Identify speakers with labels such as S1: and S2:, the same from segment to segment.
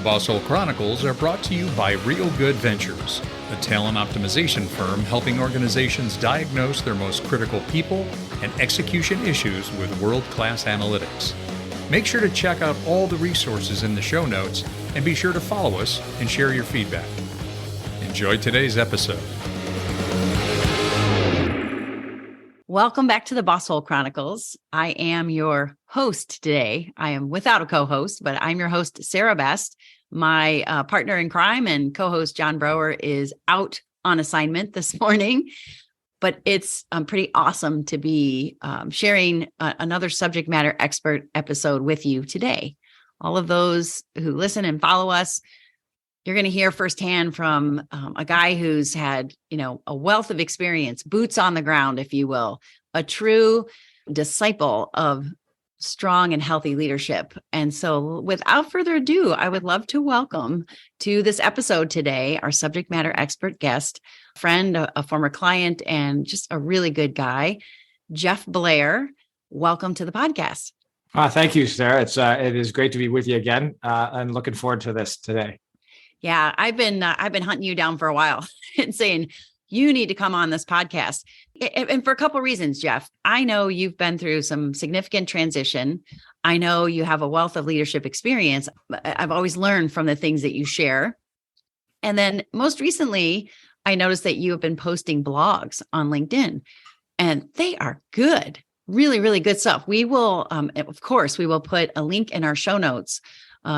S1: The Boss Hole Chronicles are brought to you by Real Good Ventures, a talent optimization firm helping organizations diagnose their most critical people and execution issues with world-class analytics. Make sure to check out all the resources in the show notes and be sure to follow us and share your feedback. Enjoy today's episode.
S2: Welcome back to the Boss Hole Chronicles. I am your host today. I am without a co-host, but I'm your host, Sarah Best. My partner in crime and co-host, John Brower, is out on assignment this morning, but it's pretty awesome to be sharing another subject matter expert episode with you today. All of those who listen and follow us, you're going to hear firsthand from a guy who's had, a wealth of experience, boots on the ground, if you will, a true disciple of strong and healthy leadership. And so without further ado, I would love to welcome to this episode today, our subject matter expert guest, friend, a former client, and just a really good guy, Jeff Blair. Welcome to the podcast.
S3: Thank you, Sarah. It is great to be with you again. I'm looking forward to this today.
S2: Yeah, I've been hunting you down for a while and saying, you need to come on this podcast. And for a couple of reasons, Jeff. I know you've been through some significant transition. I know you have a wealth of leadership experience. I've always learned from the things that you share. And then most recently, I noticed that you have been posting blogs on LinkedIn, and they are good, really, really good stuff. We will, of course, we will put a link in our show notes,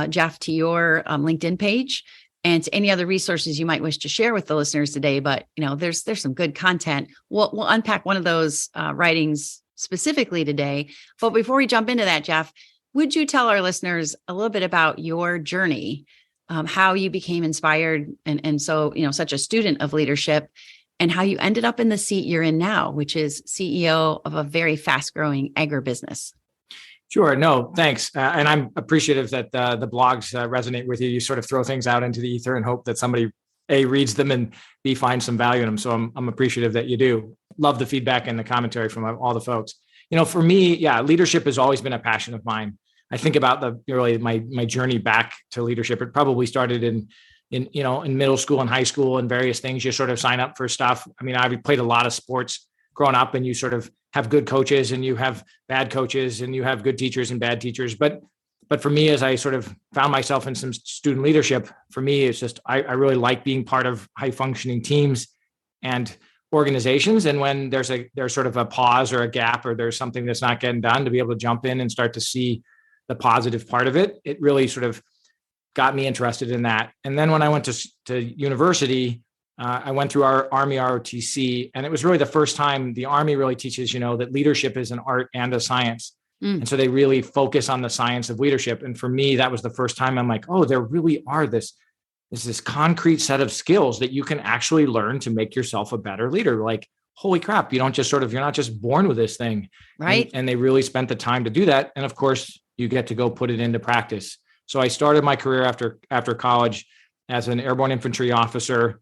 S2: Jeff, to your LinkedIn page and to any other resources you might wish to share with the listeners today. But, there's some good content. We'll unpack one of those writings specifically today. But before we jump into that, Jeff, would you tell our listeners a little bit about your journey, how you became inspired and so, such a student of leadership, and how you ended up in the seat you're in now, which is CEO of a very fast-growing agribusiness?
S3: Sure. No, thanks. And I'm appreciative that the blogs resonate with you. You sort of throw things out into the ether and hope that somebody A, reads them, and B, finds some value in them. So I'm appreciative that you do. Love the feedback and the commentary from all the folks. For me, leadership has always been a passion of mine. I think about my journey back to leadership. It probably started in middle school and high school and various things. You sort of sign up for stuff. I played a lot of sports growing up, and you sort of have good coaches and you have bad coaches and you have good teachers and bad teachers. But for me, as I sort of found myself in some student leadership, for me, it's just, I really like being part of high functioning teams and organizations. And when there's sort of a pause or a gap, or there's something that's not getting done, to be able to jump in and start to see the positive part of it, it really sort of got me interested in that. And then when I went to university, I went through our Army ROTC, and it was really the first time the Army really teaches, that leadership is an art and a science. And so they really focus on the science of leadership. And for me, that was the first time I'm like, oh, there really are this concrete set of skills that you can actually learn to make yourself a better leader. Like, holy crap, you're not just born with this thing.
S2: Right.
S3: And they really spent the time to do that. And of course, you get to go put it into practice. So I started my career after college as an airborne infantry officer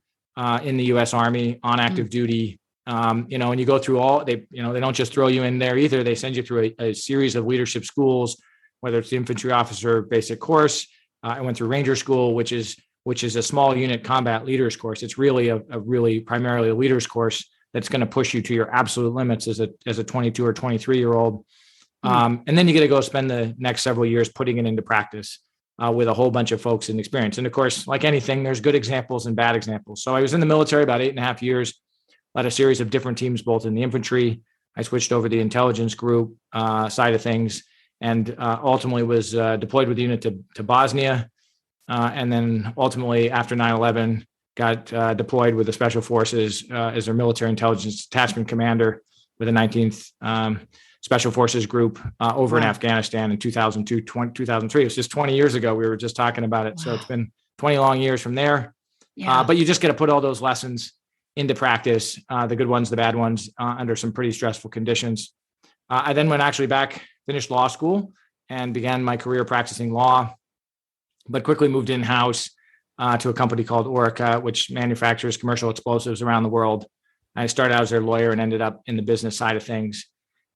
S3: in the U.S. Army on active duty. And you go through they don't just throw you in there either. They send you through a series of leadership schools, whether it's the infantry officer basic course. I went through Ranger School, which is a small unit combat leaders course. It's really primarily a leaders course that's going to push you to your absolute limits as a 22 or 23-year-old. And then you get to go spend the next several years putting it into practice with a whole bunch of folks in experience. And of course, like anything, there's good examples and bad examples. So I was in the military about 8.5 years, led a series of different teams, both in the infantry. I switched over to the intelligence group side of things, and ultimately was deployed with the unit to Bosnia. And then ultimately after 9/11, got deployed with the Special Forces as their military intelligence detachment commander with the 19th Special Forces Group over in Afghanistan in 2002, 2003. It was just 20 years ago. We were just talking about it. Wow. So it's been 20 long years from there. Yeah. But you just got to put all those lessons into practice, the good ones, the bad ones, under some pretty stressful conditions. I then went actually back, finished law school, and began my career practicing law, but quickly moved in-house to a company called Orica, which manufactures commercial explosives around the world. I started out as their lawyer and ended up in the business side of things.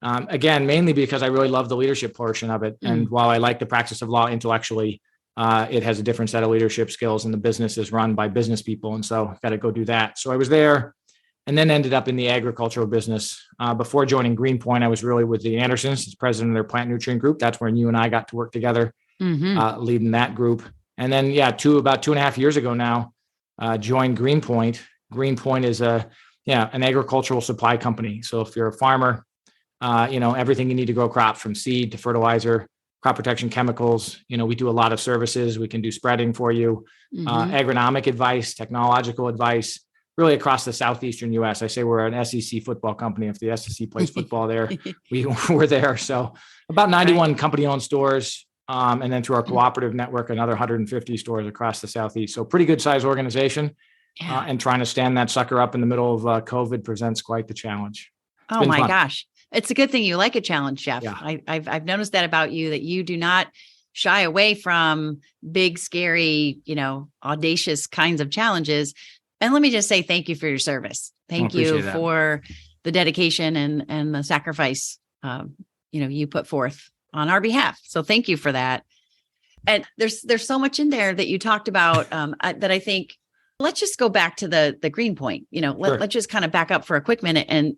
S3: Again, mainly because I really love the leadership portion of it. And while I like the practice of law intellectually, It has a different set of leadership skills, and the business is run by business people. And so I've got to go do that. So I was there and then ended up in the agricultural business. Before joining Greenpoint, I was really with the Andersons as president of their plant nutrient group. That's when you and I got to work together, leading that group. And then, about 2.5 years ago now, joined Greenpoint. Greenpoint is an agricultural supply company. So if you're a farmer, everything you need to grow crops, from seed to fertilizer, crop protection chemicals. We do a lot of services. We can do spreading for you, agronomic advice, technological advice, really across the southeastern U.S. I say we're an SEC football company. If the SEC plays football there, we're there. So about 91 company-owned stores, and then through our cooperative network, another 150 stores across the southeast. So pretty good size organization, and trying to stand that sucker up in the middle of COVID presents quite the challenge.
S2: Oh my gosh. It's a good thing you like a challenge, Jeff.
S3: Yeah.
S2: I've noticed that about you, that you do not shy away from big, scary, audacious kinds of challenges. And let me just say thank you for your service. Thank you for the dedication and the sacrifice, you put forth on our behalf. So thank you for that. And there's so much in there that you talked about that I think. Let's just go back to the Greenpoint. Let's just kind of back up for a quick minute. And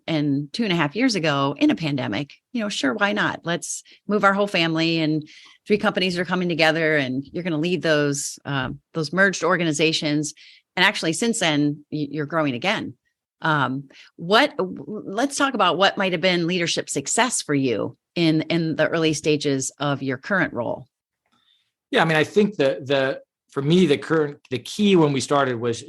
S2: 2.5 years ago, in a pandemic, sure, why not? Let's move our whole family, and 3 companies are coming together, and you're going to lead those merged organizations. And actually, since then, you're growing again. Let's talk about what might have been leadership success for you in the early stages of your current role.
S3: Yeah, I think for me, the key when we started was,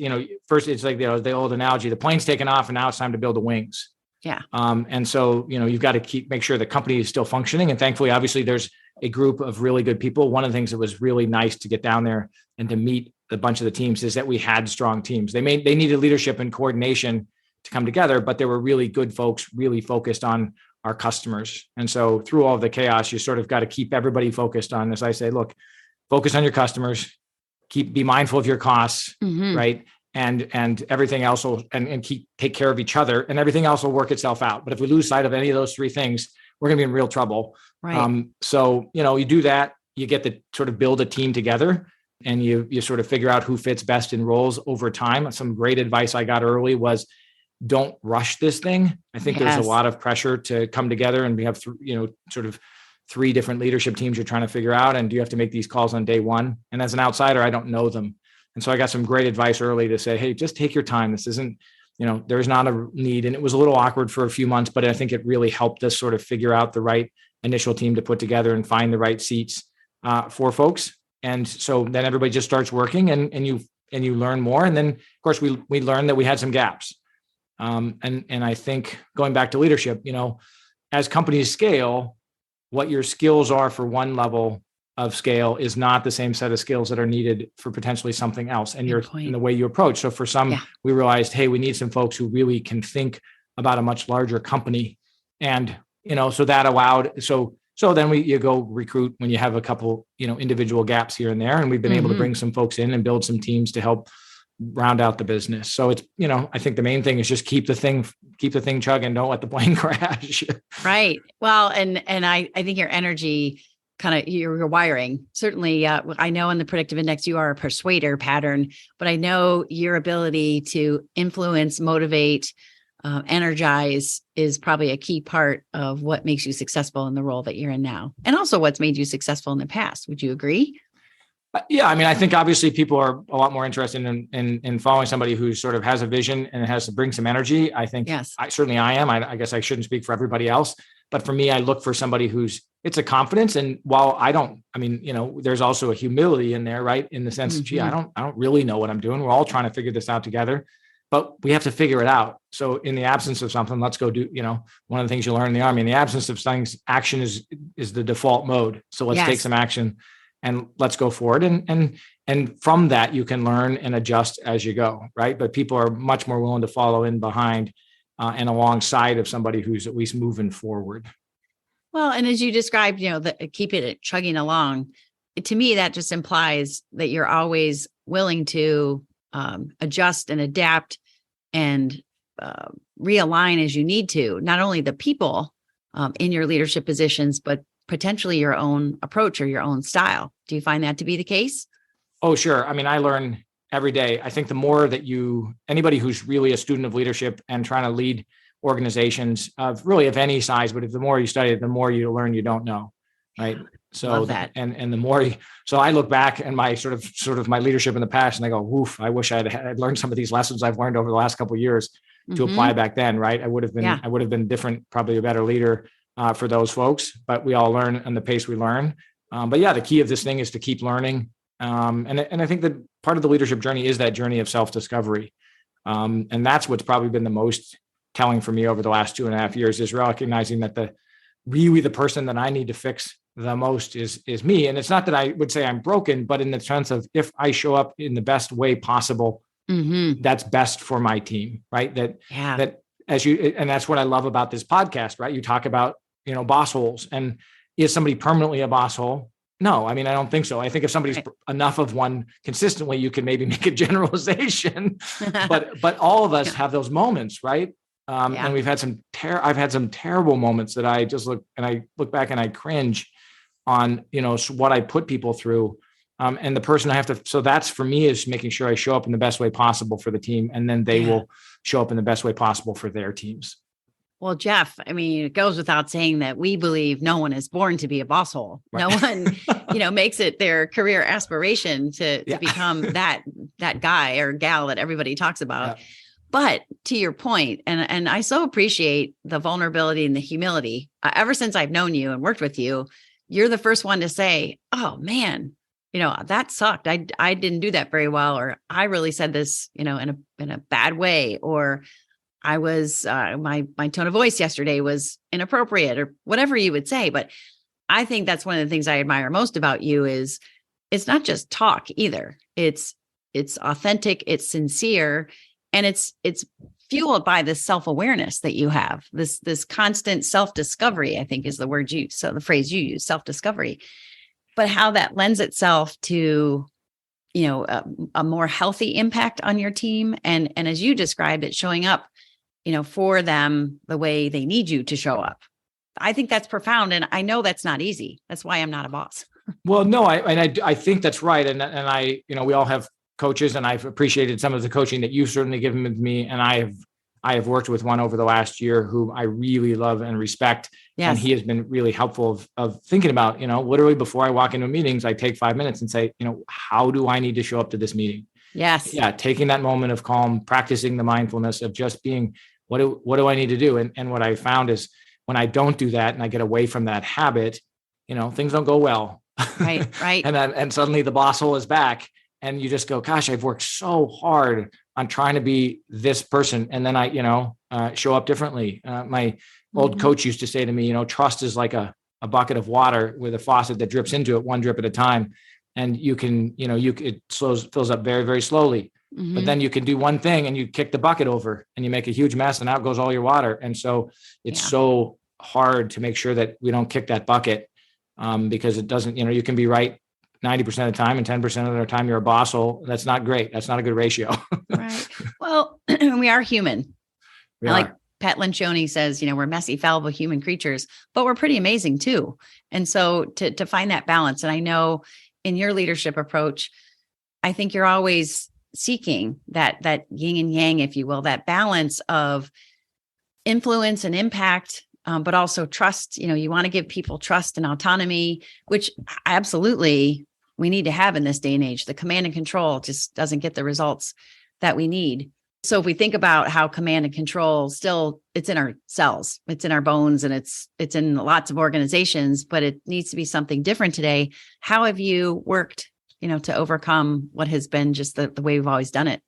S3: first it's like the old analogy: the plane's taken off, and now it's time to build the wings.
S2: Yeah.
S3: And so, you've got to make sure the company is still functioning. And thankfully, obviously, there's a group of really good people. One of the things that was really nice to get down there and to meet a bunch of the teams is that we had strong teams. They needed leadership and coordination to come together, but there were really good folks, really focused on our customers. And so through all of the chaos, you sort of got to keep everybody focused on, as I say, look, focus on your customers. Be mindful of your costs, right? And everything else will, and take care of each other, and everything else will work itself out. But if we lose sight of any of those 3 things, we're going to be in real trouble.
S2: Right.
S3: So, you do that, you get to sort of build a team together, and you sort of figure out who fits best in roles over time. Some great advice I got early was, don't rush this thing. I think there's a lot of pressure to come together, and we have, sort of 3 different leadership teams you're trying to figure out. And do you have to make these calls on day one? And as an outsider, I don't know them. And so I got some great advice early to say, hey, just take your time. This isn't, there's not a need. And it was a little awkward for a few months, but I think it really helped us sort of figure out the right initial team to put together and find the right seats for folks. And so then everybody just starts working, and you learn more. And then of course we learned that we had some gaps. And I think going back to leadership, as companies scale, what your skills are for one level of scale is not the same set of skills that are needed for potentially something else. And in the way you approach. So for some, we realized, hey, we need some folks who really can think about a much larger company. And, so that allowed, so then you go recruit when you have a couple, individual gaps here and there. And we've been able to bring some folks in and build some teams to help round out the business. So it's, I think the main thing is just keep the thing chugging. Don't let the plane crash.
S2: Right. Well, and I think your energy, kind of your wiring, certainly, I know in the predictive index, you are a persuader pattern, but I know your ability to influence, motivate, energize is probably a key part of what makes you successful in the role that you're in now. And also what's made you successful in the past. Would you agree?
S3: Yeah, I think obviously people are a lot more interested in following somebody who sort of has a vision and has to bring some energy. I think certainly I am. I guess I shouldn't speak for everybody else, but for me, I look for somebody it's a confidence. And while there's also a humility in there, right? In the sense that, I don't really know what I'm doing. We're all trying to figure this out together, but we have to figure it out. So in the absence of something, let's go do, one of the things you learn in the Army, in the absence of things, action is the default mode. So let's take some action. And let's go forward. And from that, you can learn and adjust as you go, right? But people are much more willing to follow in behind and alongside of somebody who's at least moving forward.
S2: Well, and as you described, keep it chugging along. To me, that just implies that you're always willing to adjust and adapt and realign as you need to, not only the people in your leadership positions, but potentially your own approach or your own style. Do you find that to be the case?
S3: Oh, sure. I mean, I learn every day. I think the more that anybody who's really a student of leadership and trying to lead organizations of any size, but if the more you study it, the more you learn you don't know. Right. So
S2: love that.
S3: And the more so I look back and my sort of my leadership in the past and I go, woof, I wish I'd learned some of these lessons I've learned over the last couple of years to apply back then. Right. I would have been different, probably a better leader for those folks, but we all learn on the pace we learn. But yeah, the key of this thing is to keep learning. And I think that part of the leadership journey is that journey of self-discovery. And that's what's probably been the most telling for me over the last 2.5 years, is recognizing that the person that I need to fix the most is me. And it's not that I would say I'm broken, but in the sense of, if I show up in the best way possible, that's best for my team, right? And that's what I love about this podcast, right? You talk about, boss holes, and is somebody permanently a boss hole? No, I mean, I don't think so. I think if somebody's enough of one consistently, you can maybe make a generalization, but all of us have those moments, right? And we've had I've had some terrible moments that I just look back and I cringe on, what I put people through. And the person I have to, so that's for me, is making sure I show up in the best way possible for the team. And then they will show up in the best way possible for their teams.
S2: Well, Jeff, I mean, it goes without saying that we believe no one is born to be a boss hole. Right. No one, makes it their career aspiration to become that guy or gal that everybody talks about. Yeah. But to your point, and I so appreciate the vulnerability and the humility. Ever since I've known you and worked with you, you're the first one to say, "Oh man, that sucked. I didn't do that very well," or "I really said this, in a bad way," or "I was my tone of voice yesterday was inappropriate," or whatever you would say. But I think that's one of the things I admire most about you is it's not just talk either. It's authentic, it's sincere, and it's fueled by this self-awareness that you have. This constant self-discovery, I think, is the word you, so the phrase you use, self-discovery. But how that lends itself to a more healthy impact on your team, and as you described it, showing up for them the way they need you to show up. I think that's profound. And I know that's not easy. That's why I'm not a boss.
S3: Well, no, I think that's right. And I, we all have coaches, and I've appreciated some of the coaching that you've certainly given me. And I have worked with one over the last year who I really love and respect. Yes. And he has been really helpful of thinking about, literally before I walk into meetings, I take 5 minutes and say, how do I need to show up to this meeting?
S2: Yes.
S3: Yeah. Taking that moment of calm, practicing the mindfulness of just being, what do I need to do? And what I found is when I don't do that and I get away from that habit, things don't go well.
S2: Right.
S3: and suddenly the boss hole is back, and you just go, gosh, I've worked so hard on trying to be this person. And then I, show up differently. My old coach used to say to me, trust is like a bucket of water with a faucet that drips into it, one drip at a time. And you can, it fills up very, very slowly. But then you can do one thing and you kick the bucket over and you make a huge mess, and out goes all your water. And so it's so hard to make sure that we don't kick that bucket, because it doesn't, you can be right 90% of the time, and 10% of the time you're a boss hole. That's not great. That's not a good ratio. Right.
S2: Well, we are human. Like Pat Lencioni says, we're messy, fallible human creatures, but we're pretty amazing too. And so to find that balance, and I know in your leadership approach, I think you're always seeking that yin and yang, if you will, that balance of influence and impact, but also trust. You want to give people trust and autonomy, which absolutely we need to have in this day and age. The command and control just doesn't get the results that we need. So if we think about how command and control still, it's in our cells, it's in our bones, and it's in lots of organizations, but it needs to be something different today. How have you worked to overcome what has been just the way we've always done it?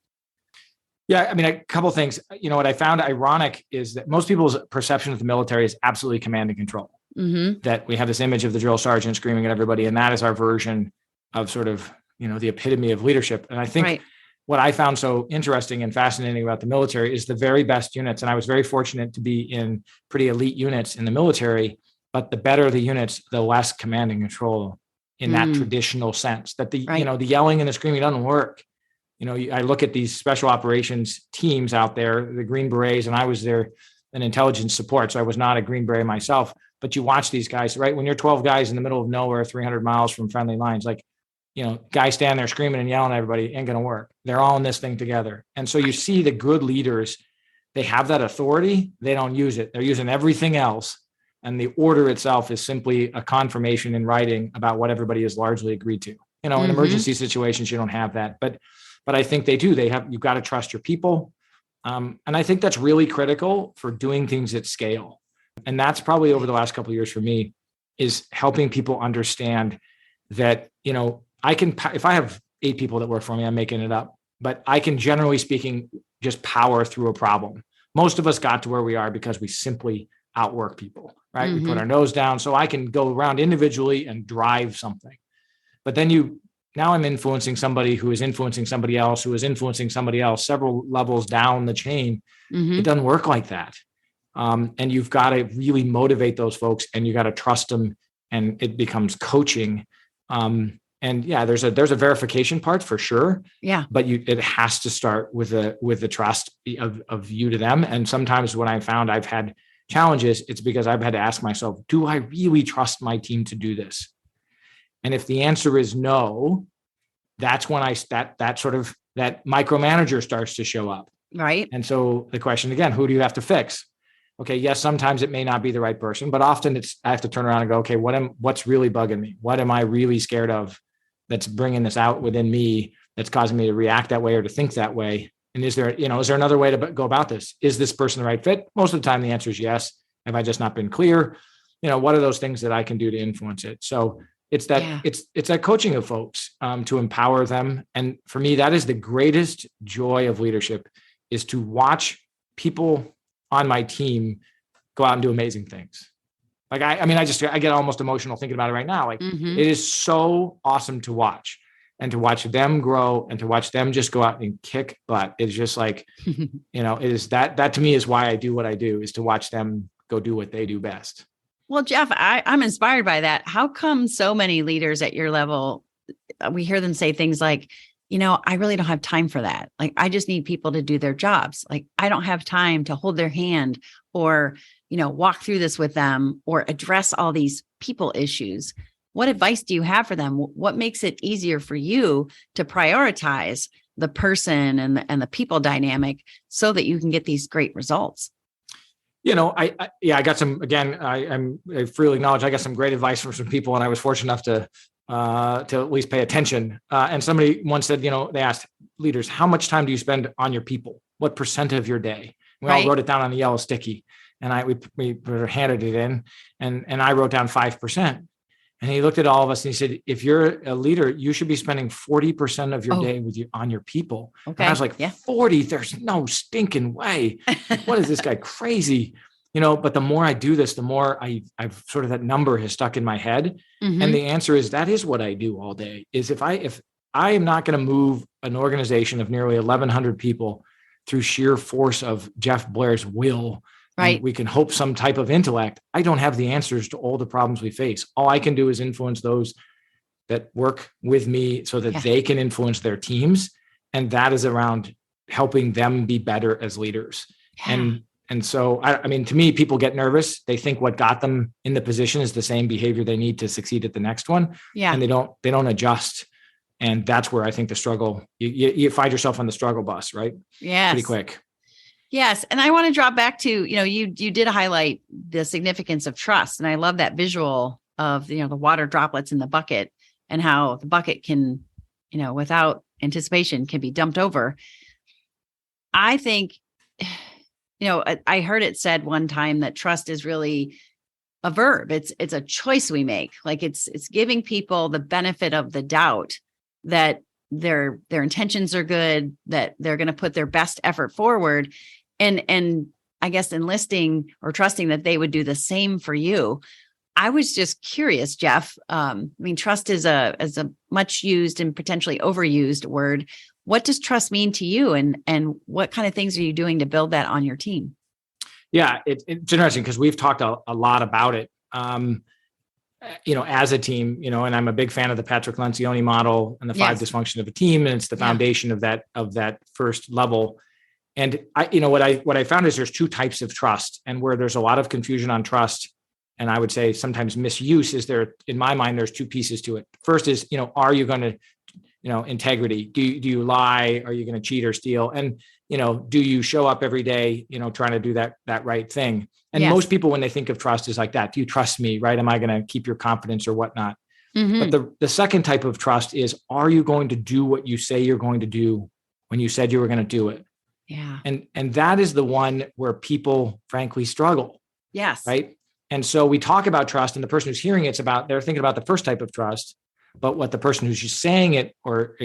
S3: Yeah, I mean, a couple of things. What I found ironic is that most people's perception of the military is absolutely command and control. That we have this image of the drill sergeant screaming at everybody, and that is our version of sort of, the epitome of leadership. And I think what I found so interesting and fascinating about the military is the very best units. And I was very fortunate to be in pretty elite units in the military, but the better the units, the less command and control in that traditional sense, that the yelling and the screaming doesn't work. I look at these special operations teams out there, the Green Berets, and I was there in intelligence support. So I was not a Green Beret myself, but you watch these guys, right? When you're 12 guys in the middle of nowhere, 300 miles from friendly lines, like, guys stand there screaming and yelling at everybody, ain't going to work. They're all in this thing together. And so you see the good leaders, they have that authority. They don't use it. They're using everything else. And the order itself is simply a confirmation in writing about what everybody has largely agreed to. In emergency situations, you don't have that, but I think they do. You've got to trust your people. And I think that's really critical for doing things at scale. And that's probably over the last couple of years for me, is helping people understand that, I can, if I have 8 people that work for me, I'm making it up, but I can, generally speaking, just power through a problem. Most of us got to where we are because we simply outwork people, right? We put our nose down. So I can go around individually and drive something. But then now I'm influencing somebody who is influencing somebody else, who is influencing somebody else, several levels down the chain. It doesn't work like that. And you've got to really motivate those folks, and you got to trust them, and it becomes coaching. And yeah, there's a verification part for sure.
S2: Yeah.
S3: But it has to start with the trust of you to them. And sometimes when I found I've had challenges, it's because I've had to ask myself, do I really trust my team to do this? And if the answer is no, that's when that micromanager starts to show up.
S2: Right.
S3: And so the question again, who do you have to fix? Okay. Yes. Sometimes it may not be the right person, but often I have to turn around and go, okay, what's really bugging me? What am I really scared of that's bringing this out within me, that's causing me to react that way or to think that way? And is there another way to go about this? Is this person the right fit? Most of the time, the answer is yes. Have I just not been clear? What are those things that I can do to influence it? So it's that it's that coaching of folks to empower them. And for me, that is the greatest joy of leadership, is to watch people on my team go out and do amazing things. Like I get almost emotional thinking about it right now. Like it is so awesome to watch, and to watch them grow, and to watch them just go out and kick butt. It's just like, it is that to me is why I do what I do, is to watch them go do what they do best.
S2: Well, Jeff, I'm inspired by that. How come so many leaders at your level, we hear them say things like, I really don't have time for that. Like, I just need people to do their jobs. Like, I don't have time to hold their hand or, walk through this with them or address all these people issues. What advice do you have for them? What makes it easier for you to prioritize the person and the people dynamic so that you can get these great results?
S3: I got some, again, I freely acknowledge I got some great advice from some people, and I was fortunate enough to at least pay attention. And somebody once said, they asked leaders, how much time do you spend on your people? What % of your day? We all wrote it down on the yellow sticky, and we handed it in, and I wrote down 5%. And he looked at all of us and he said, if you're a leader, you should be spending 40% of your day on your people. Okay. And I was like, 40, there's no stinking way. What is this guy crazy? But the more I do this, the more I've sort of, that number has stuck in my head. And the answer is, that is what I do all day, is if I am not going to move an organization of nearly 1,100 people through sheer force of Jeff Blair's will, right? We can hope some type of intellect. I don't have the answers to all the problems we face. All I can do is influence those that work with me so that they can influence their teams. And that is around helping them be better as leaders. Yeah. And so, to me, people get nervous. They think what got them in the position is the same behavior they need to succeed at the next one. Yeah. And they don't adjust. And that's where I think the struggle, you find yourself on the struggle bus, right?
S2: Yes.
S3: Pretty quick.
S2: Yes. And I want to drop back to, you did highlight the significance of trust. And I love that visual of, the water droplets in the bucket, and how the bucket can, without anticipation, can be dumped over. I think, I heard it said one time that trust is really a verb. It's a choice we make. Like it's giving people the benefit of the doubt that their intentions are good, that they're going to put their best effort forward. And I guess enlisting or trusting that they would do the same for you. I was just curious, Jeff. Trust is a much used and potentially overused word. What does trust mean to you, and what kind of things are you doing to build that on your team?
S3: Yeah, it's interesting because we've talked a lot about it, as a team, and I'm a big fan of the Patrick Lencioni model and the 5 dysfunction of a team. And it's the foundation of that first level. And what I found is there's 2 types of trust, and where there's a lot of confusion on trust, and I would say sometimes misuse is there. In my mind, there's two pieces to it. First is, are you going to, integrity? Do you lie? Are you going to cheat or steal? And, do you show up every day, trying to do that right thing? And
S2: Yes.
S3: most people, when they think of trust, is like that. Do you trust me? Right? Am I going to keep your confidence or whatnot?
S2: Mm-hmm.
S3: But the second type of trust is, are you going to do what you say you're going to do when you said you were going to do it?
S2: Yeah.
S3: And that is the one where people frankly struggle.
S2: Yes.
S3: Right. And so we talk about trust, and the person who's hearing they're thinking about the first type of trust. But what the person who's just saying it or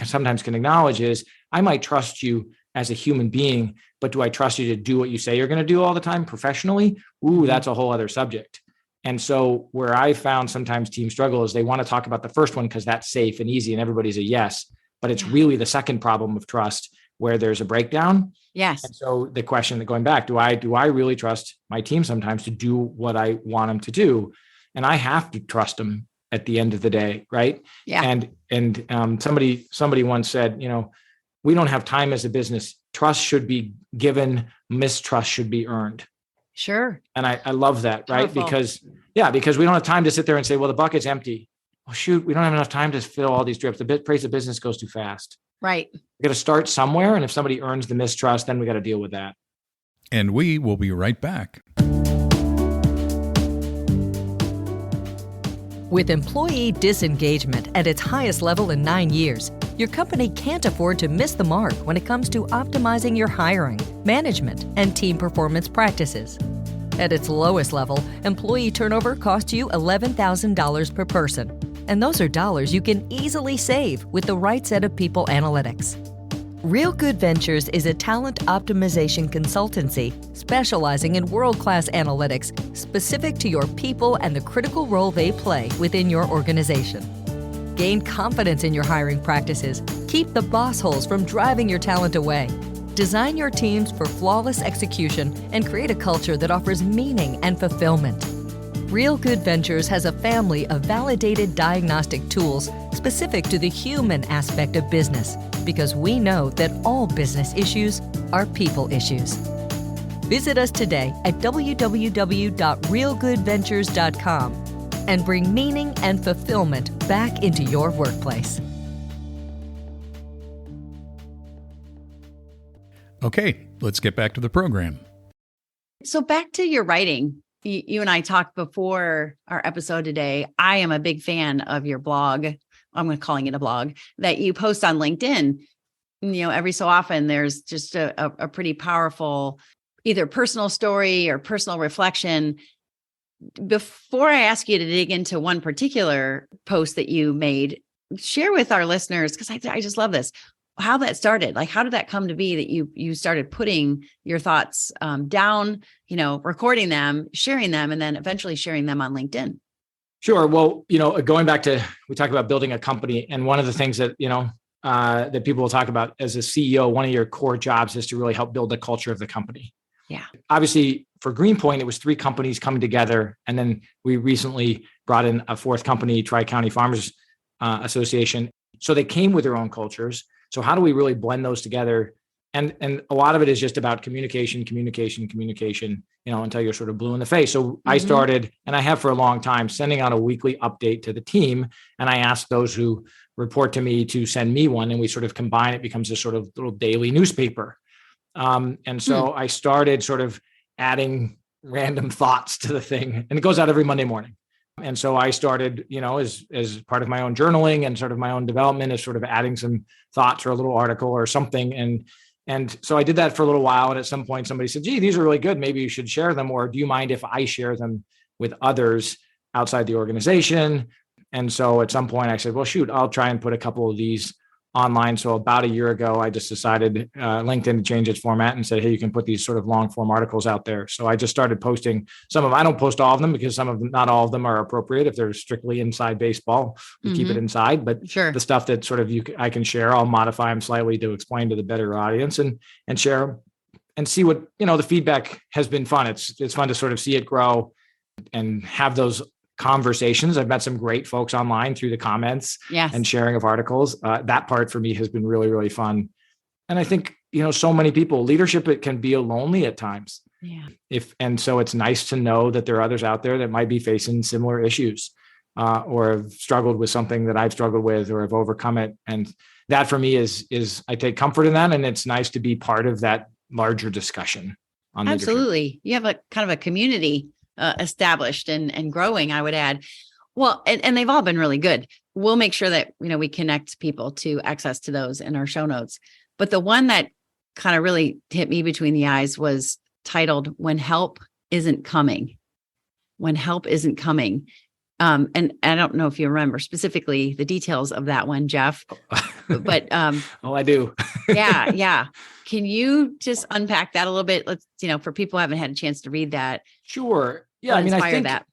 S3: sometimes can acknowledge is, I might trust you as a human being, but do I trust you to do what you say you're going to do all the time professionally? Ooh, that's a whole other subject. And so where I found sometimes teams struggle is they want to talk about the first one because that's safe and easy and everybody's a yes, but it's really the second problem of trust where there's a breakdown.
S2: Yes.
S3: And so the question that going back, do I really trust my team sometimes to do what I want them to do? And I have to trust them at the end of the day. Right.
S2: Yeah.
S3: And somebody once said, we don't have time as a business. Trust should be given, mistrust should be earned.
S2: Sure.
S3: And I love that, right?
S2: Powerful.
S3: Because we don't have time to sit there and say, well, the bucket's empty. Well, shoot, we don't have enough time to fill all these drips. The pace of business goes too fast.
S2: Right.
S3: We got to start somewhere. And if somebody earns the mistrust, then we got to deal with that.
S1: And we will be right back.
S4: With employee disengagement at its highest level in 9 years, your company can't afford to miss the mark when it comes to optimizing your hiring, management, and team performance practices. At its lowest level, employee turnover costs you $11,000 per person. And those are dollars you can easily save with the right set of people analytics. Real Good Ventures is a talent optimization consultancy specializing in world-class analytics specific to your people and the critical role they play within your organization. Gain confidence in your hiring practices. Keep the boss holes from driving your talent away. Design your teams for flawless execution and create a culture that offers meaning and fulfillment. Real Good Ventures has a family of validated diagnostic tools specific to the human aspect of business, because we know that all business issues are people issues. Visit us today at www.realgoodventures.com and bring meaning and fulfillment back into your workplace.
S1: Okay, let's get back to the program.
S2: So back to your writing. You and I talked before our episode today. I am a big fan of your blog. I'm calling it a blog that you post on LinkedIn. Every so often there's just a pretty powerful, either personal story or personal reflection. Before I ask you to dig into one particular post that you made, share with our listeners, because I just love this, how that started. Like, how did that come to be that you started putting your thoughts down, recording them, sharing them, and then eventually sharing them on LinkedIn?
S3: Sure. Well, going back to, we talk about building a company, and one of the things that, that people will talk about as a CEO, one of your core jobs is to really help build the culture of the company.
S2: Yeah.
S3: Obviously, for Greenpoint, it was 3 companies coming together. And then we recently brought in a 4th company, Tri-County Farmers Association. So they came with their own cultures. So how do we really blend those together? And a lot of it is just about communication, until you're sort of blue in the face. So I started, and I have for a long time, sending out a weekly update to the team. And I ask those who report to me to send me one, and we sort of combine. It becomes a sort of little daily newspaper. And so I started sort of adding random thoughts to the thing, and it goes out every Monday morning. And so I started, as part of my own journaling and sort of my own development, is sort of adding some thoughts or a little article or something. And so I did that for a little while. And at some point somebody said, gee, these are really good. Maybe you should share them. Or do you mind if I share them with others outside the organization? And so at some point I said, well, shoot, I'll try and put a couple of these online. So about a year ago, I just decided LinkedIn to change its format and said, hey, you can put these sort of long form articles out there. So I just started posting some of them. I don't post all of them because some of them, not all of them are appropriate. If they're strictly inside baseball, we keep it inside. But
S2: sure,
S3: the stuff that sort of I can share, I'll modify them slightly to explain to the better audience and share them and see what, the feedback has been fun. It's fun to sort of see it grow and have those conversations. I've met some great folks online through the comments and sharing of articles. That part for me has been really, really fun. And I think, so many people, leadership, it can be lonely at times.
S2: Yeah.
S3: So it's nice to know that there are others out there that might be facing similar issues, or have struggled with something that I've struggled with, or have overcome it. And that for me is I take comfort in that. And it's nice to be part of that larger discussion on leadership.
S2: Absolutely. You have a kind of a community established and growing, I would add. Well, and they've all been really good. We'll make sure that, we connect people to access to those in our show notes. But the one that kind of really hit me between the eyes was titled "When Help Isn't Coming." When help isn't coming. And I don't know if you remember specifically the details of that one, Jeff, but
S3: oh, I do.
S2: yeah. Can you just unpack that a little bit? Let's, for people who haven't had a chance to read that.
S3: Sure. Yeah. I think that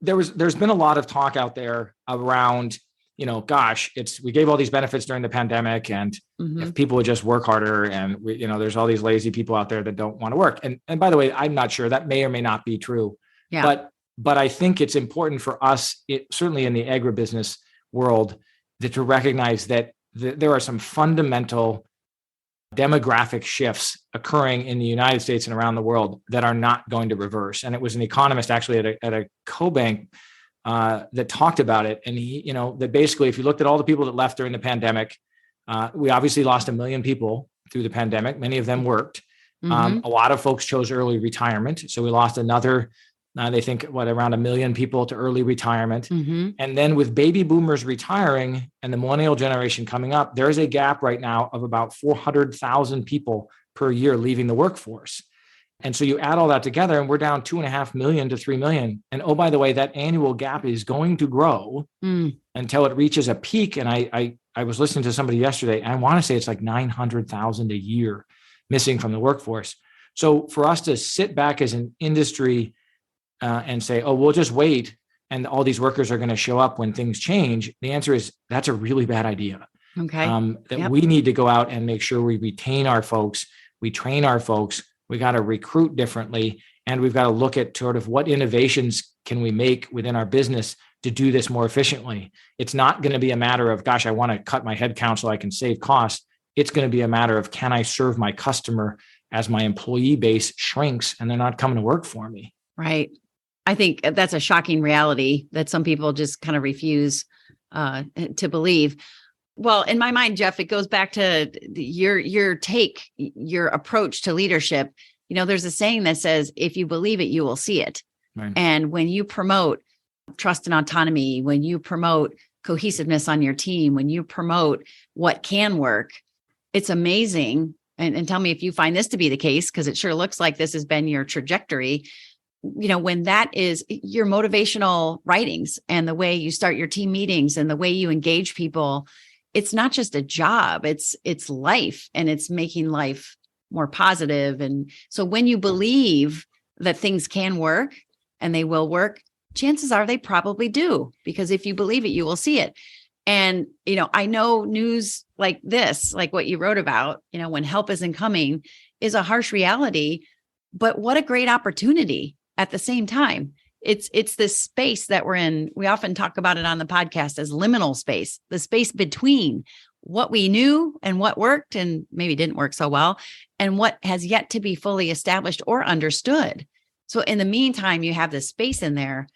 S3: there's been a lot of talk out there around, we gave all these benefits during the pandemic, and if people would just work harder, and there's all these lazy people out there that don't want to work. And by the way, I'm not sure, that may or may not be true.
S2: Yeah.
S3: But I think it's important for us, certainly in the agribusiness world, to recognize that there are some fundamental demographic shifts occurring in the United States and around the world that are not going to reverse. And it was an economist actually at a co-bank that talked about it. And he, that basically, if you looked at all the people that left during the pandemic, we obviously lost 1 million people through the pandemic. Many of them worked. A lot of folks chose early retirement. So we lost another, they think, around 1 million people to early retirement. And then with baby boomers retiring and the millennial generation coming up, there's a gap right now of about 400,000 people per year leaving the workforce. And so you add all that together, and we're down 2.5 million to 3 million. And oh, by the way, that annual gap is going to grow until it reaches a peak. And I was listening to somebody yesterday, and I want to say it's like 900,000 a year missing from the workforce. So for us to sit back as an industry and say, oh, we'll just wait, and all these workers are going to show up when things change, the answer is that's a really bad idea.
S2: Okay.
S3: We need to go out and make sure we retain our folks, we train our folks, we got to recruit differently, and we've got to look at sort of what innovations can we make within our business to do this more efficiently. It's not going to be a matter of, gosh, I want to cut my headcount so I can save costs. It's going to be a matter of, can I serve my customer as my employee base shrinks and they're not coming to work for me?
S2: Right. I think that's a shocking reality that some people just kind of refuse to believe. Well, in my mind, Jeff, it goes back to your approach to leadership. There's a saying that says, if you believe it, you will see it.
S3: Right.
S2: And when you promote trust and autonomy, when you promote cohesiveness on your team, when you promote what can work, it's amazing. And tell me if you find this to be the case, because it sure looks like this has been your trajectory. When that is your motivational writings and the way you start your team meetings and the way you engage people, it's not just a job, it's life, and it's making life more positive. And so when you believe that things can work and they will work, chances are they probably do, because if you believe it, you will see it. And, I know news like this, like what you wrote about, when help isn't coming, is a harsh reality, but what a great opportunity at the same time. It's this space that we're in. We often talk about it on the podcast as liminal space, the space between what we knew and what worked and maybe didn't work so well, and what has yet to be fully established or understood. So in the meantime, you have this space in there.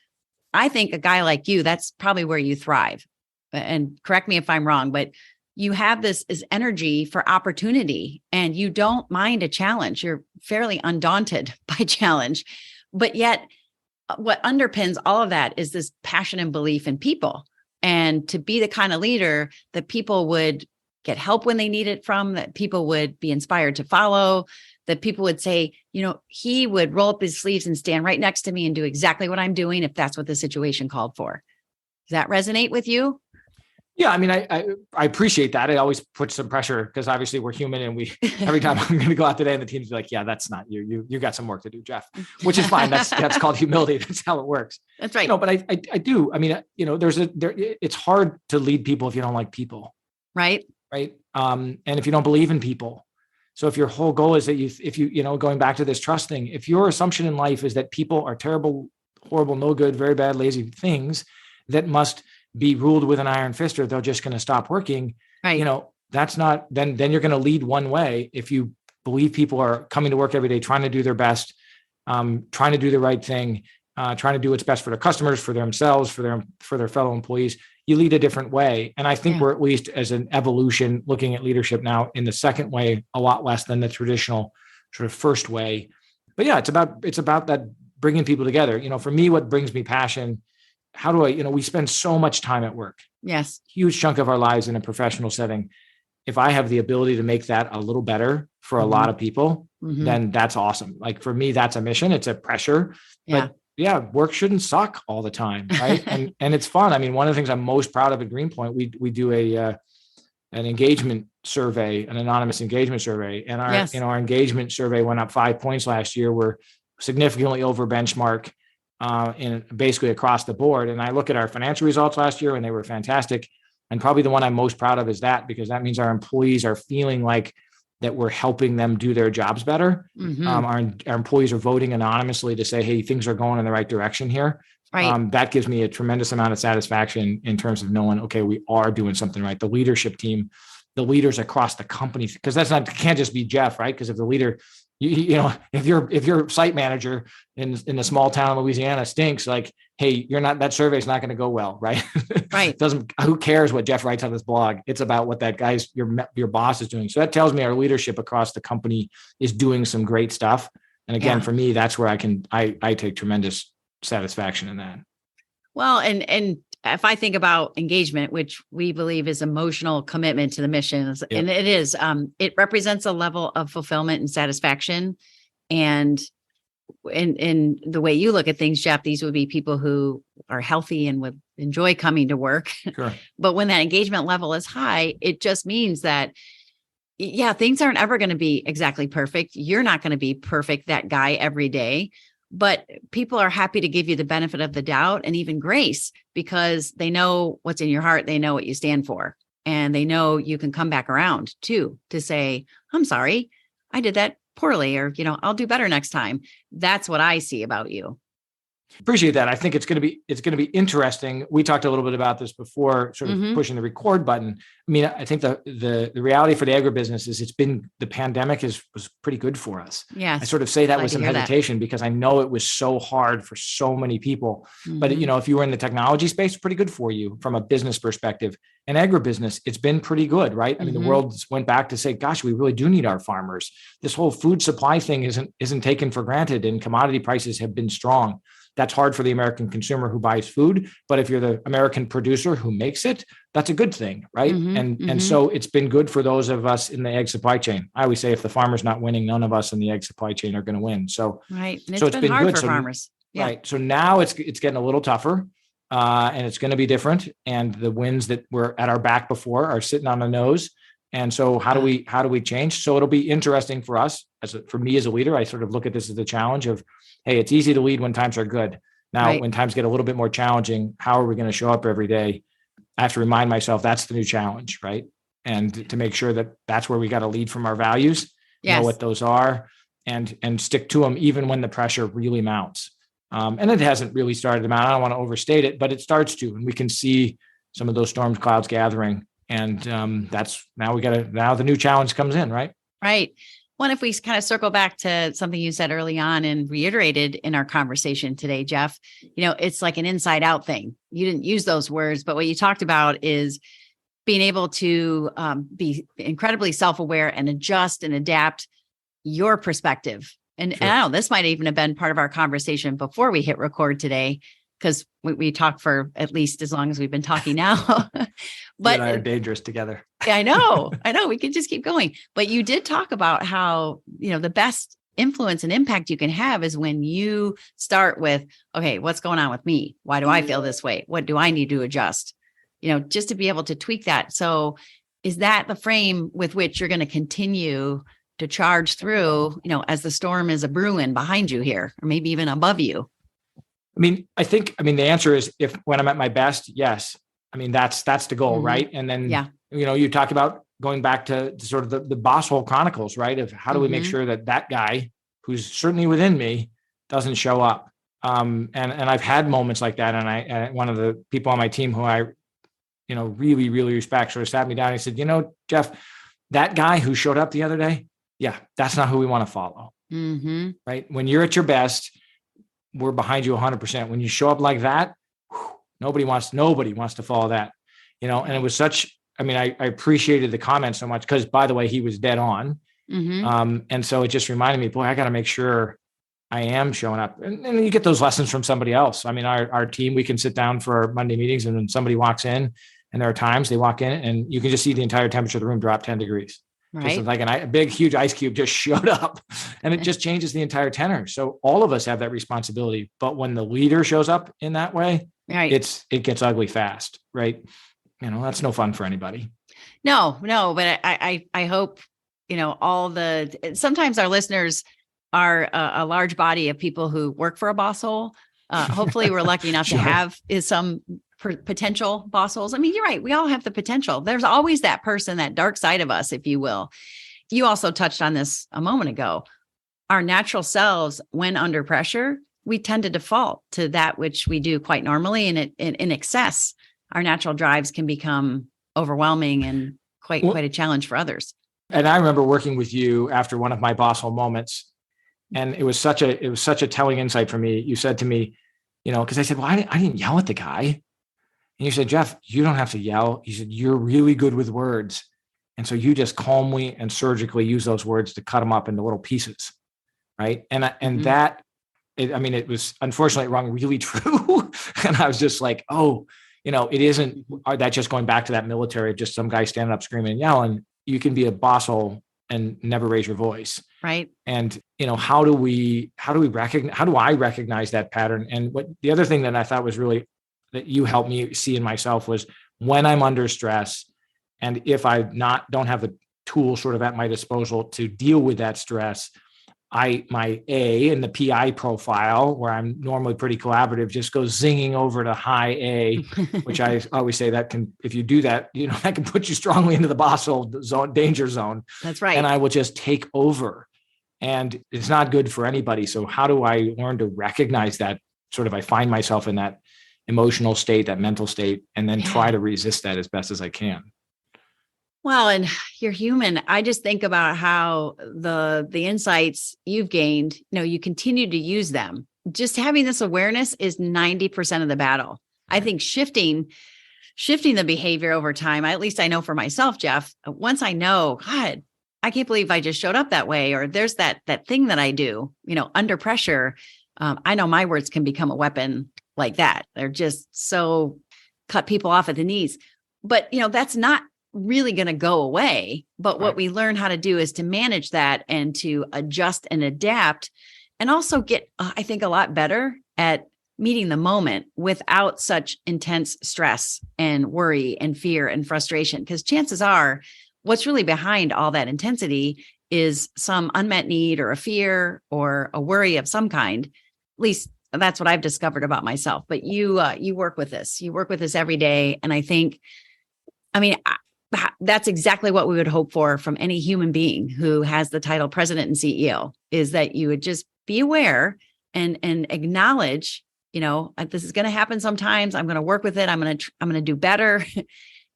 S2: I think a guy like you, that's probably where you thrive. And correct me if I'm wrong, but you have this energy for opportunity, and you don't mind a challenge. You're fairly undaunted by challenge, but yet what underpins all of that is this passion and belief in people, and to be the kind of leader that people would get help when they need it from, that people would be inspired to follow, that people would say, he would roll up his sleeves and stand right next to me and do exactly what I'm doing if that's what the situation called for. Does that resonate with you?
S3: Yeah, I mean, I appreciate that. It always puts some pressure, because obviously we're human, and every time I'm going to go out today and the team's like, yeah, that's not you. You got some work to do, Jeff, which is fine. That's called humility. That's how it works.
S2: That's right.
S3: But I do. I mean, it's hard to lead people if you don't like people.
S2: Right.
S3: Right. And if you don't believe in people. So if your whole goal is that if you going back to this trust thing, if your assumption in life is that people are terrible, horrible, no good, very bad, lazy things that must be ruled with an iron fist, or they're just going to stop working,
S2: right.
S3: that's not, then you're going to lead one way. If you believe people are coming to work every day, trying to do their best, trying to do the right thing, trying to do what's best for their customers, for themselves, for their fellow employees, you lead a different way. And I think we're, at least as an evolution, looking at leadership now in the second way, a lot less than the traditional sort of first way. But yeah, it's about that bringing people together. For me, what brings me passion, how do I, we spend so much time at work.
S2: Yes.
S3: Huge chunk of our lives in a professional setting. If I have the ability to make that a little better for a lot of people, then that's awesome. Like for me, that's a mission. It's a pressure, but yeah, work shouldn't suck all the time. Right. and it's fun. I mean, one of the things I'm most proud of at Greenpoint, we do an engagement survey, an anonymous engagement survey. And our engagement survey went up 5 points last year. We're significantly over benchmark in basically across the board. And I look at our financial results last year and they were fantastic. And probably the one I'm most proud of is that, because that means our employees are feeling like that we're helping them do their jobs better. Our employees are voting anonymously to say, hey, things are going in the right direction here. Right. That gives me a tremendous amount of satisfaction in terms of knowing, okay, we are doing something right. The leadership team, the leaders across the company, because can't just be Jeff, right? Because if the leader, if your site manager in a small town in Louisiana stinks, like, hey, that survey is not going to go well, right? Right. Who cares what Jeff writes on his blog? It's about what that your boss is doing. So that tells me our leadership across the company is doing some great stuff. And again, for me, that's where I take tremendous satisfaction in that.
S2: Well, and if I think about engagement, which we believe is emotional commitment to the mission, and it is, it represents a level of fulfillment and satisfaction. And in the way you look at things, Jeff, these would be people who are healthy and would enjoy coming to work. Sure. But when that engagement level is high, it just means that, things aren't ever going to be exactly perfect. You're not going to be perfect, that guy, every day. But people are happy to give you the benefit of the doubt and even grace, because they know what's in your heart. They know what you stand for. And they know you can come back around too, to say, I'm sorry, I did that poorly, or, I'll do better next time. That's what I see about you.
S3: Appreciate that. I think it's going to be interesting. We talked a little bit about this before, sort of pushing the record button. I mean, I think the reality for the agribusiness is the pandemic was pretty good for us. Yeah. I sort of say that with some hesitation because I know it was so hard for so many people. But if you were in the technology space, pretty good for you from a business perspective. And agribusiness, it's been pretty good, right? I mean, the world went back to say, gosh, we really do need our farmers. This whole food supply thing isn't taken for granted, and commodity prices have been strong. That's hard for the American consumer who buys food. But if you're the American producer who makes it, that's a good thing, right? And so it's been good for those of us in the egg supply chain. I always say if the farmer's not winning, none of us in the egg supply chain are going to win. So,
S2: right. And it's been hard good for farmers.
S3: Yeah. Right. So now it's getting a little tougher and it's going to be different. And the winds that were at our back before are sitting on the nose. And so how do we change? So it'll be interesting for us for me as a leader. I sort of look at this as a challenge of, hey, it's easy to lead when times are good. Now, when times get a little bit more challenging, how are we going to show up every day? I have to remind myself that's the new challenge, right? And to make sure that that's where we got to lead from our values, know what those are, and stick to them even when the pressure really mounts. And it hasn't really started to mount. I don't want to overstate it, but it starts to, and we can see some of those storm clouds gathering. And now the new challenge comes in, right?
S2: Right. Well, if we kind of circle back to something you said early on and reiterated in our conversation today, Jeff, it's like an inside out thing. You didn't use those words, but what you talked about is being able to be incredibly self-aware and adjust and adapt your perspective. And, sure. And I don't know, this might even have been part of our conversation before we hit record today, because we talked for at least as long as we've been talking now. But
S3: you and I are dangerous together.
S2: I know. We could just keep going. But you did talk about how, the best influence and impact you can have is when you start with, okay, what's going on with me? Why do I feel this way? What do I need to adjust? Just to be able to tweak that. So is that the frame with which you're going to continue to charge through, as the storm is a brewing behind you here, or maybe even above you?
S3: I think the answer is when I'm at my best, yes. That's the goal, right? And then, you talk about going back to sort of the Boss Hole Chronicles, right? Of how do we make sure that guy who's certainly within me doesn't show up? And I've had moments like that. And one of the people on my team who I, really, really respect, sort of sat me down and he said, Jeff, that guy who showed up the other day, yeah, that's not who we want to follow.
S2: Mm-hmm.
S3: Right? When you're at your best, we're behind you 100%. When you show up like that, nobody wants to follow that, and it was I appreciated the comment so much because, by the way, he was dead on.
S2: Mm-hmm.
S3: And so it just reminded me, boy, I got to make sure I am showing up. And you get those lessons from somebody else. I mean, our team, we can sit down for our Monday meetings, and when somebody walks in, and there are times they walk in and you can just see the entire temperature of the room drop 10 degrees.
S2: Right.
S3: Just like a big, huge ice cube just showed up, and it just changes the entire tenor. So all of us have that responsibility. But when the leader shows up in that way,
S2: right,
S3: it gets ugly fast, right? That's no fun for anybody.
S2: No, but I hope, sometimes our listeners are a large body of people who work for a boss hole. Hopefully we're lucky enough
S3: Sure.
S2: to have some potential boss holes. I mean, you're right. We all have the potential. There's always that person, that dark side of us, if you will. You also touched on this a moment ago. Our natural selves, when under pressure, we tend to default to that which we do quite normally, and in excess, our natural drives can become overwhelming and quite a challenge for others.
S3: And I remember working with you after one of my boss hole moments, and it was such a telling insight for me. You said to me, because I said, well, I didn't yell at the guy. And you said, Jeff, you don't have to yell. You said, you're really good with words. And so you just calmly and surgically use those words to cut them up into little pieces. Right. And
S2: Mm-hmm.
S3: that, it was unfortunately wrong, really true. And I was just like, oh, it isn't that just going back to that military, just some guy standing up screaming and yelling. You can be a boss hole and never raise your voice.
S2: Right.
S3: And, how do I recognize that pattern? And what the other thing that I thought was really that you helped me see in myself was when I'm under stress, and if I don't have the tool sort of at my disposal to deal with that stress, my A in the PI profile, where I'm normally pretty collaborative, just goes zinging over to high A, which I always say that if you do that, that can put you strongly into the boss hole zone, danger zone.
S2: That's right.
S3: And I will just take over, and it's not good for anybody. So how do I learn to recognize that I find myself in that emotional state, that mental state, and then try to resist that as best as I can?
S2: Well, and you're human. I just think about how the insights you've gained, you continue to use them. Just having this awareness is 90% of the battle. I think shifting the behavior over time, at least I know for myself, Jeff, once I know, God, I can't believe I just showed up that way, or there's that thing that I do, under pressure. I know my words can become a weapon like that. They're just so cut people off at the knees. But, that's not really going to go away. But what we learn how to do is to manage that and to adjust and adapt, and also get, I think, a lot better at meeting the moment without such intense stress and worry and fear and frustration. Because chances are what's really behind all that intensity is some unmet need or a fear or a worry of some kind. At least that's what I've discovered about myself. But you work with this. You work with this every day. And I think, that's exactly what we would hope for from any human being who has the title president and CEO, is that you would just be aware and acknowledge, this is going to happen sometimes. I'm going to work with it. I'm going to do better.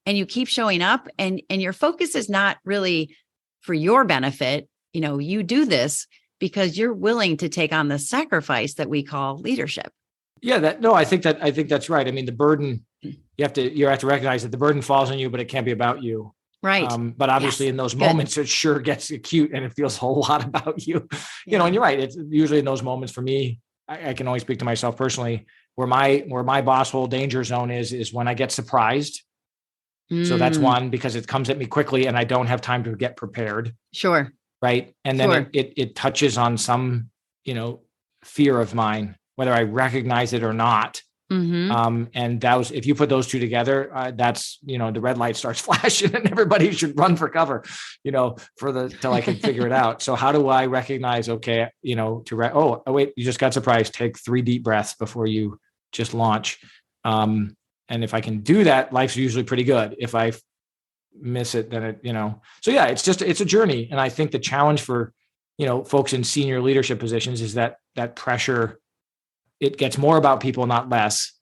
S2: And you keep showing up, and your focus is not really for your benefit. You do this because you're willing to take on the sacrifice that we call leadership.
S3: Yeah, I think that's right. I mean, the burden, you have to recognize that the burden falls on you, but it can't be about you.
S2: Right.
S3: But obviously in those moments, it sure gets acute and it feels a whole lot about you, and you're right. It's usually in those moments for me, I can only speak to myself personally, where my boss hole danger zone is when I get surprised. So that's one, because it comes at me quickly and I don't have time to get prepared.
S2: Sure.
S3: Right. And then it touches on some, fear of mine, whether I recognize it or not.
S2: Mm-hmm.
S3: And if you put those two together, that's, the red light starts flashing and everybody should run for cover, till I can figure it out. So how do I recognize, okay, wait, you just got surprised. Take 3 deep breaths before you just launch. And if I can do that, life's usually pretty good. If I miss it, then so yeah, it's a journey. And I think the challenge for, folks in senior leadership positions is that pressure, it gets more about people, not less.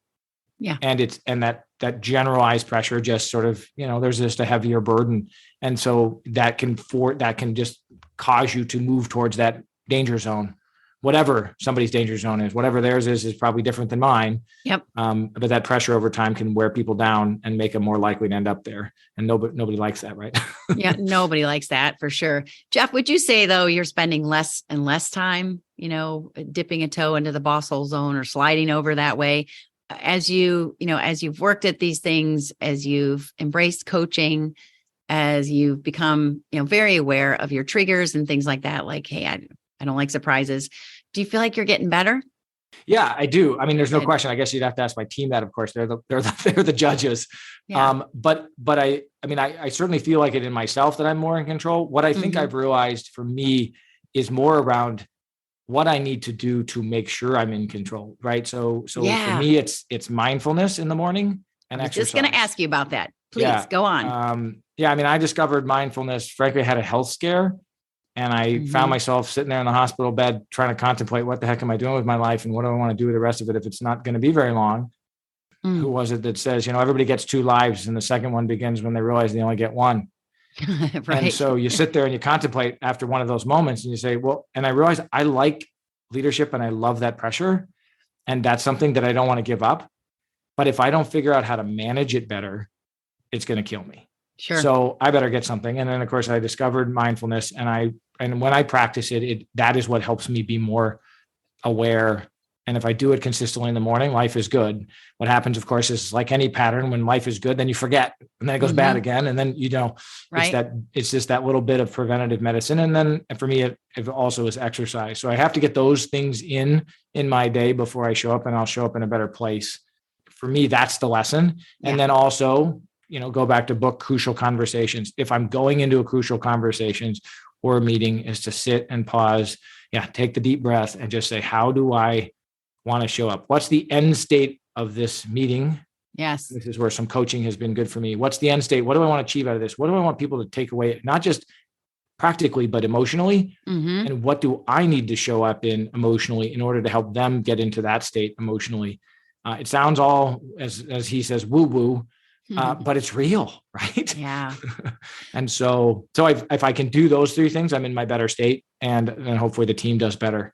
S2: Yeah.
S3: And that generalized pressure just sort of, there's just a heavier burden. And so that can just cause you to move towards that danger zone, whatever somebody's danger zone is. Whatever theirs is probably different than mine.
S2: Yep.
S3: But that pressure over time can wear people down and make them more likely to end up there. And nobody likes that, right?
S2: Yeah, nobody likes that for sure. Jeff, would you say though you're spending less and less time, dipping a toe into the boss hole zone or sliding over that way as you've worked at these things, as you've embraced coaching, as you've become, very aware of your triggers and things like that? Like, hey, I don't like surprises. Do you feel like you're getting better?
S3: Yeah, I do. I mean, there's no
S2: Good.
S3: question. I guess you'd have to ask my team that, of course. They're the judges.
S2: Yeah.
S3: But I certainly feel like it in myself that I'm more in control. What I think I've realized for me is more around what I need to do to make sure I'm in control, right? So for me, it's mindfulness in the morning and
S2: I was
S3: exercise.
S2: just going to ask you about that. Please go on.
S3: I discovered mindfulness. Frankly, I had a health scare. And I found myself sitting there in the hospital bed trying to contemplate what the heck am I doing with my life and what do I want to do with the rest of it if it's not going to be very long. Who was it that says, everybody gets 2 lives and the second one begins when they realize they only get 1.
S2: Right.
S3: And so you sit there and you contemplate after one of those moments and you say, well, and I realize I like leadership and I love that pressure. And that's something that I don't want to give up. But if I don't figure out how to manage it better, it's going to kill me.
S2: Sure.
S3: So I better get something. And then of course I discovered mindfulness and when I practice it, that is what helps me be more aware. And if I do it consistently in the morning, life is good. What happens, of course, is like any pattern, when life is good, then you forget and then it goes bad again. And then,
S2: right.
S3: It's just that little bit of preventative medicine. And then for me, it also is exercise. So I have to get those things in my day before I show up, and I'll show up in a better place. For me, that's the lesson.
S2: Yeah.
S3: And then also, go back to book crucial conversations. If I'm going into a crucial conversations or a meeting, is to sit and pause, take the deep breath and just say, how do I want to show up? What's the end state of this meeting?
S2: Yes.
S3: This is where some coaching has been good for me. What's the end state? What do I want to achieve out of this? What do I want people to take away? Not just practically, but emotionally. And what do I need to show up in emotionally in order to help them get into that state emotionally? It sounds all, as he says, woo-woo, but it's real, right?
S2: Yeah.
S3: And so if I can do those 3 things, I'm in my better state, and then hopefully the team does better.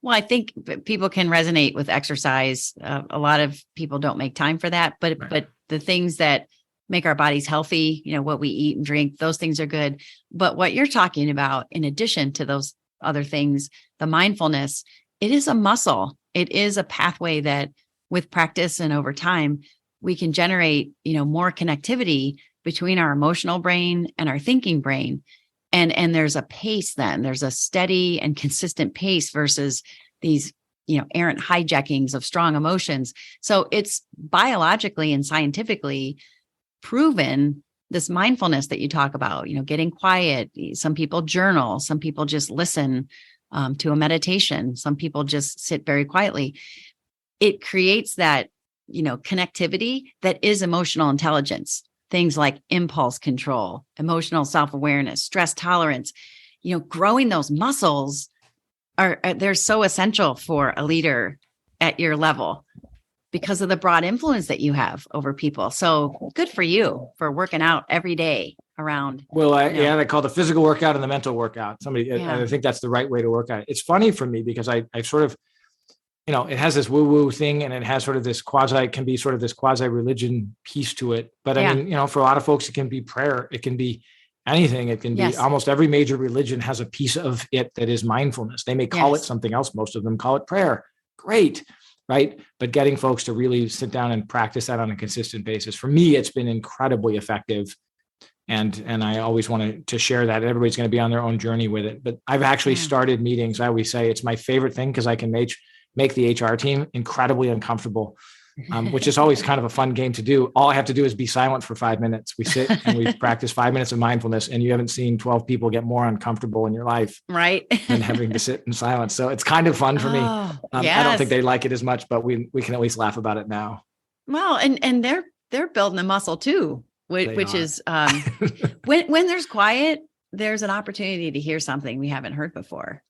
S2: Well, I think people can resonate with exercise. A lot of people don't make time for that, but the things that make our bodies healthy, what we eat and drink, those things are good. But what you're talking about, in addition to those other things, the mindfulness, it is a muscle. It is a pathway that with practice and over time, we can generate, more connectivity between our emotional brain and our thinking brain. And there's a pace then, there's a steady and consistent pace versus these, errant hijackings of strong emotions. So it's biologically and scientifically proven, this mindfulness that you talk about, getting quiet. Some people journal, some people just listen to a meditation. Some people just sit very quietly. It creates that, connectivity that is emotional intelligence. Things like impulse control, emotional self-awareness, stress tolerance, growing those muscles they're so essential for a leader at your level because of the broad influence that you have over people. So good for you for working out every day around.
S3: Well, they call the physical workout and the mental workout. I think that's the right way to work at it. It's funny for me because I sort of, it has this woo-woo thing, and it has sort of this quasi religion piece to it. But I mean, for a lot of folks, it can be prayer. It can be anything. It can be almost every major religion has a piece of it that is mindfulness. They may call it something else. Most of them call it prayer. Great. Right. But getting folks to really sit down and practice that on a consistent basis. For me, it's been incredibly effective. And I always want to share that. Everybody's going to be on their own journey with it. But I've actually started meetings. I always say it's my favorite thing because I can make the HR team incredibly uncomfortable, which is always kind of a fun game to do. All I have to do is be silent for 5 minutes. We sit and we practice 5 minutes of mindfulness, and you haven't seen 12 people get more uncomfortable in your life,
S2: right?
S3: than having to sit in silence. So it's kind of fun for me. I don't think they like it as much, but we can at least laugh about it now.
S2: Well, and they're building the muscle too, which is when there's quiet, there's an opportunity to hear something we haven't heard before.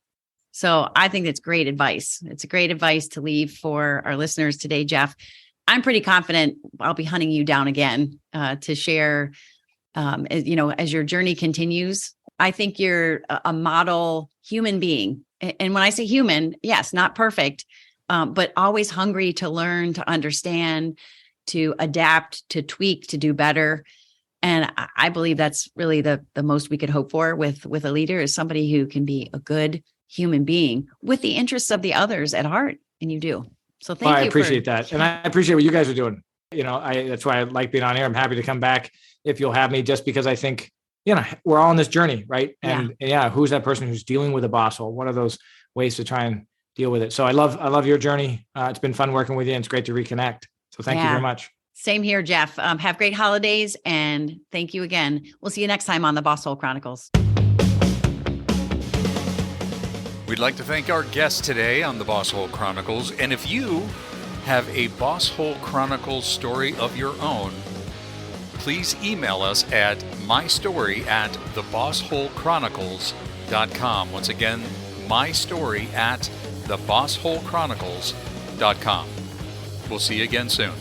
S2: So I think that's great advice. It's a great advice to leave for our listeners today, Jeff. I'm pretty confident I'll be hunting you down again to share, as your journey continues. I think you're a model human being. And when I say human, yes, not perfect, but always hungry to learn, to understand, to adapt, to tweak, to do better. And I believe that's really the most we could hope for with a leader, is somebody who can be a good human being with the interests of the others at heart. And you do. So thank you.
S3: I appreciate that. And I appreciate what you guys are doing. That's why I like being on here. I'm happy to come back if you'll have me, just because I think, we're all on this journey, right? And who's that person who's dealing with a boss hole? What are those ways to try and deal with it? So I love your journey. It's been fun working with you, and it's great to reconnect. So thank you very much. Same
S2: here, Jeff. Have great holidays, and thank you again. We'll see you next time on the Boss Hole Chronicles.
S1: We'd like to thank our guest today on the Boss Hole Chronicles. And if you have a Boss Hole Chronicles story of your own, please email us at mystory@thebossholechronicles.com. Once again, mystory@thebossholechronicles.com. We'll see you again soon.